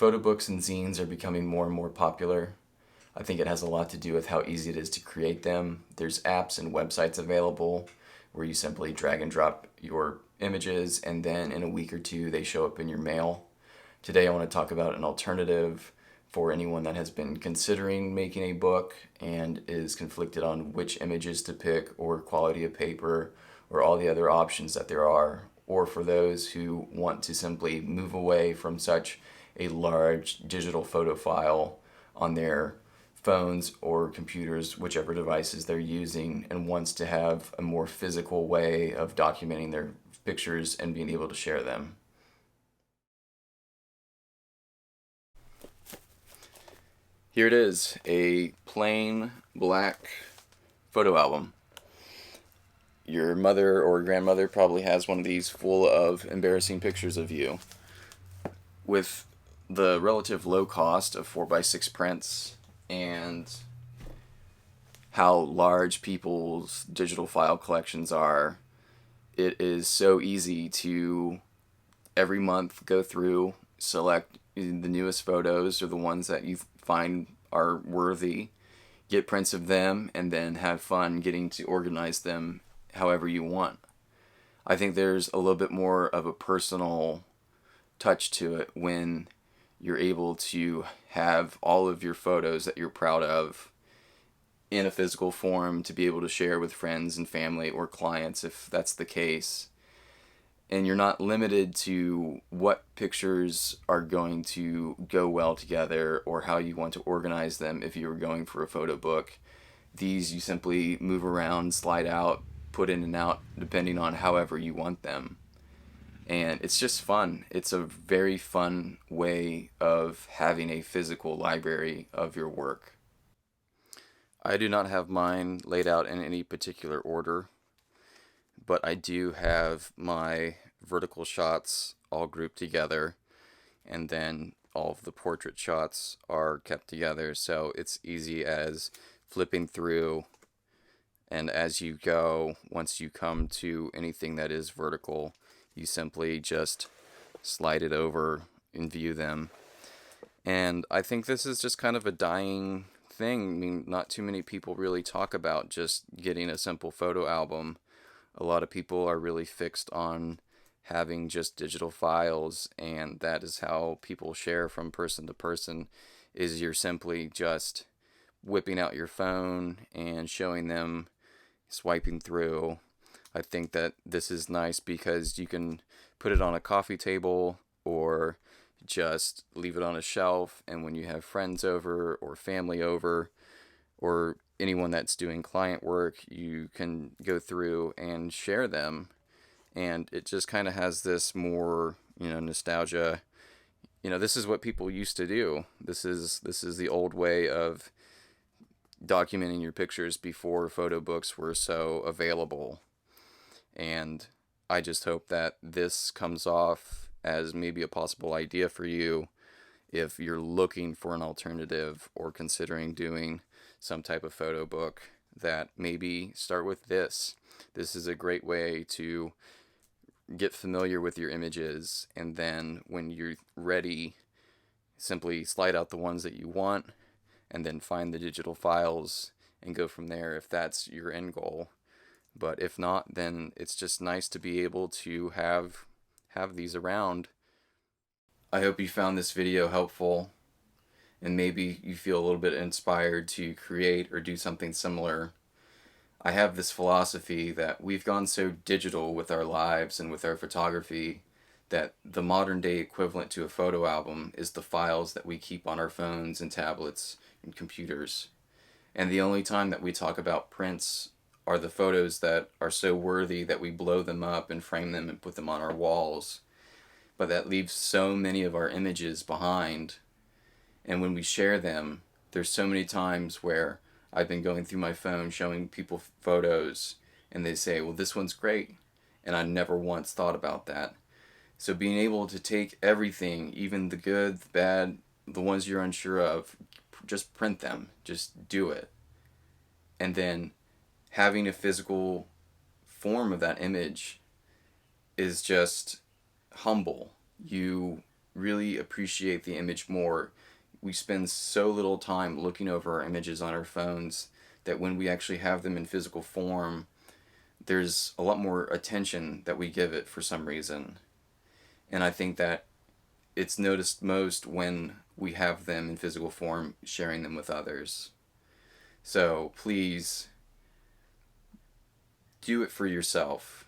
Photo books and zines are becoming more and more popular. I think it has a lot to do with how easy it is to create them. There's apps and websites available where you simply drag and drop your images, and then in a week or two they show up in your mail. Today I want to talk about an alternative for anyone that has been considering making a book and is conflicted on which images to pick or quality of paper or all the other options that there are, or for those who want to simply move away from such a large digital photo file on their phones or computers, whichever devices they're using, and wants to have a more physical way of documenting their pictures and being able to share them. Here it is, a plain black photo album. Your mother or grandmother probably has one of these full of embarrassing pictures of you. With the relative low cost of 4x6 prints and how large people's digital file collections are, it is so easy to every month go through, select the newest photos or the ones that you find are worthy, get prints of them, and then have fun getting to organize them however you want. I think there's a little bit more of a personal touch to it when you're able to have all of your photos that you're proud of in a physical form to be able to share with friends and family or clients if that's the case. And you're not limited to what pictures are going to go well together or how you want to organize them if you were going for a photo book. These you simply move around, slide out, put in and out depending on however you want them. And it's just fun. It's a very fun way of having a physical library of your work. I do not have mine laid out in any particular order, but I do have my vertical shots all grouped together, and then all of the portrait shots are kept together, so it's easy as flipping through, and as you go, once you come to anything that is vertical, you simply just slide it over and view them. And I think this is just kind of a dying thing. I mean, not too many people really talk about just getting a simple photo album. A lot of people are really fixed on having just digital files, and that is how people share from person to person, is you're simply just whipping out your phone and showing them, swiping through. I think that this is nice because you can put it on a coffee table or just leave it on a shelf, and when you have friends over or family over or anyone that's doing client work, you can go through and share them. And it just kind of has this more, nostalgia. This is what people used to do. This is the old way of documenting your pictures before photo books were so available. And I just hope that this comes off as maybe a possible idea for you if you're looking for an alternative or considering doing some type of photo book, that maybe start with this. This is a great way to get familiar with your images, and then when you're ready, simply slide out the ones that you want and then find the digital files and go from there if that's your end goal. But if not, then it's just nice to be able to have these around. I hope you found this video helpful, and maybe you feel a little bit inspired to create or do something similar. I have this philosophy that we've gone so digital with our lives and with our photography that the modern day equivalent to a photo album is the files that we keep on our phones and tablets and computers. And the only time that we talk about prints are the photos that are so worthy that we blow them up and frame them and put them on our walls. But that leaves so many of our images behind. And when we share them, there's so many times where I've been going through my phone showing people photos and they say, well, this one's great. And I never once thought about that. So being able to take everything, even the good, the bad, the ones you're unsure of, just print them, just do it. And then having a physical form of that image is just humble. You really appreciate the image more. We spend so little time looking over our images on our phones that when we actually have them in physical form, there's a lot more attention that we give it for some reason. And I think that it's noticed most when we have them in physical form, sharing them with others. So please do it for yourself.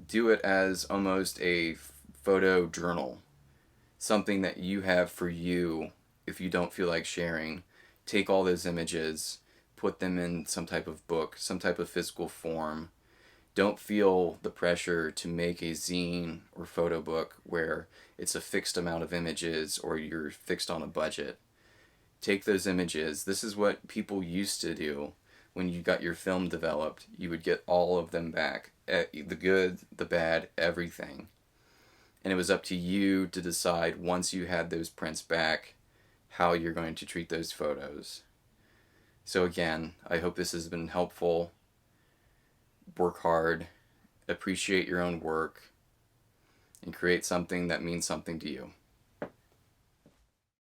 Do it as almost a photo journal, something that you have for you if you don't feel like sharing. Take all those images, put them in some type of book, some type of physical form. Don't feel the pressure to make a zine or photo book where it's a fixed amount of images or you're fixed on a budget. Take those images. This is what people used to do when you got your film developed. You would get all of them back, the good, the bad, everything. And it was up to you to decide once you had those prints back how you're going to treat those photos. So again, I hope this has been helpful. Work hard, appreciate your own work, and create something that means something to you.